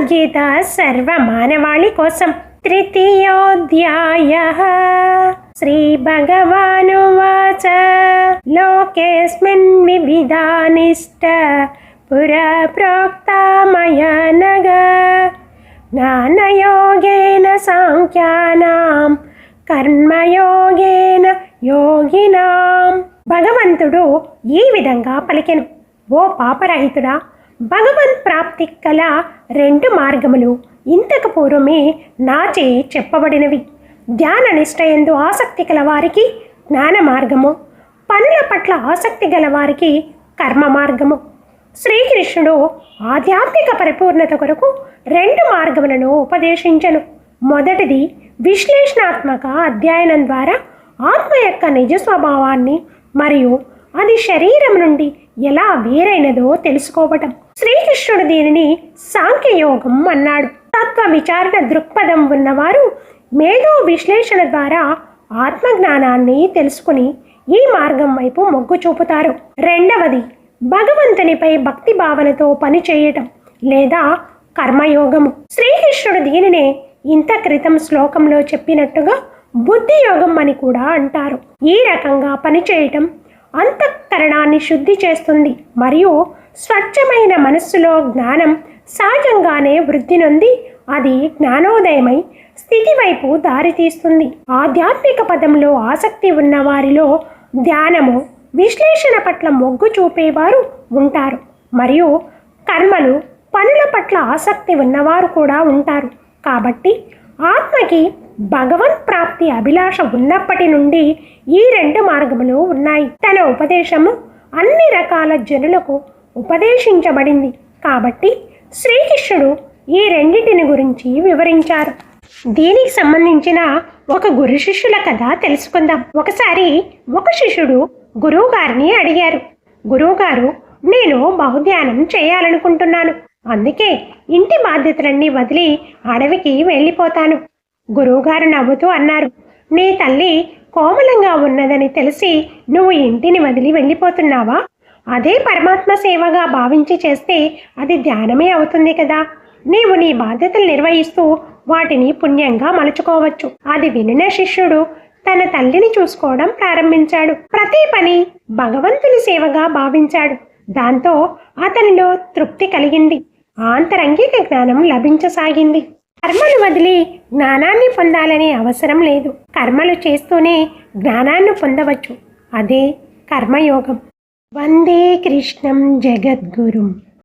భగవద్గీత సర్వమానవాళి కోసం. తృతీయోధ్యాయః. శ్రీభగవానువాచ లోకేస్మిన్ వివిధానిష్ట పురా ప్రోక్తా మయా నఘ జ్ఞానయోగేన సాంఖ్యానాం కర్మయోగేన యోగినాం. భగవంతుడు ఈ విధంగా పలికెను, ఓ పాపరహితుడా, భగవన్ ప్రాప్తి కల 2 మార్గములు ఇంతకు పూర్వమే నాచే చెప్పబడినవి. ధ్యాన నిష్ఠయందు ఆసక్తి గల వారికి జ్ఞాన మార్గము, పనుల పట్ల ఆసక్తి గల వారికి కర్మ మార్గము. శ్రీకృష్ణుడు ఆధ్యాత్మిక పరిపూర్ణత కొరకు 2 మార్గములను ఉపదేశించను. మొదటిది విశ్లేషణాత్మక అధ్యయనం ద్వారా ఆత్మ యొక్క నిజ స్వభావాన్ని మరియు అది శరీరం నుండి ఎలా వేరైనదో తెలుసుకోవటం. శ్రీకృష్ణుడు దీనిని సాంఖ్యయోగం అన్నాడు. తత్వ విచారణ దృక్పథం ఉన్నవారు మేధో విశ్లేషణ ద్వారా ఆత్మజ్ఞానాన్ని తెలుసుకుని ఈ మార్గం వైపు మొగ్గు చూపుతారు. రెండవది భగవంతునిపై భక్తి భావనతో పనిచేయటం లేదా కర్మయోగము. శ్రీకృష్ణుడు దీనినే ఇంత క్రితం శ్లోకంలో చెప్పినట్టుగా బుద్ధి యోగం అని కూడా అంటారు. ఈ రకంగా పనిచేయటం అంతఃకరణాన్ని శుద్ధి చేస్తుంది మరియు స్వచ్ఛమైన మనస్సులో జ్ఞానం సహజంగానే వృద్ధి నొంది అది జ్ఞానోదయమై స్థితి వైపు దారితీస్తుంది. ఆధ్యాత్మిక పదంలో ఆసక్తి ఉన్న వారిలో ధ్యానము, విశ్లేషణ పట్ల మొగ్గు చూపేవారు ఉంటారు మరియు కర్మలు, పనుల పట్ల ఆసక్తి ఉన్నవారు కూడా ఉంటారు. కాబట్టి ఆత్మకి భగవన్ ప్రాప్తి అభిలాష ఉన్నప్పటి నుండి ఈ 2 మార్గములు ఉన్నాయి. తన ఉపదేశము అన్ని రకాల జనులకు ఉపదేశించబడింది కాబట్టి శ్రీకృష్ణుడు ఈ రెండింటిని గురించి వివరించారు. దీనికి సంబంధించిన ఒక గురు శిష్యుల కథ తెలుసుకుందాం. ఒకసారి ఒక శిష్యుడు గురువుగారిని అడిగారు, గురువుగారు, నేను బహుధ్యానం చేయాలనుకుంటున్నాను, అందుకే ఇంటి బాధ్యతలన్నీ వదిలి అడవికి వెళ్ళిపోతాను. గురువుగారు నవ్వుతూ అన్నారు, నీ తల్లి కోమలంగా ఉన్నదని తెలిసి నువ్వు ఇంటిని వదిలి వెళ్ళిపోతున్నావా? అదే పరమాత్మ సేవగా భావించి చేస్తే అది ధ్యానమే అవుతుంది కదా. నీవు నీ బాధ్యతలు నిర్వహిస్తూ వాటిని పుణ్యంగా మలుచుకోవచ్చు. అది వినిన శిష్యుడు తన తల్లిని చూసుకోవడం ప్రారంభించాడు. ప్రతి పని భగవంతుని సేవగా భావించాడు. దాంతో అతనిలో తృప్తి కలిగింది. ఆంతరంగిక జ్ఞానం లభించసాగింది. కర్మలు వదిలి జ్ఞానాన్ని పొందాలనే అవసరం లేదు. కర్మలు చేస్తూనే జ్ఞానాన్ని పొందవచ్చు. అదే కర్మయోగం. వందే కృష్ణం జగద్గురుం.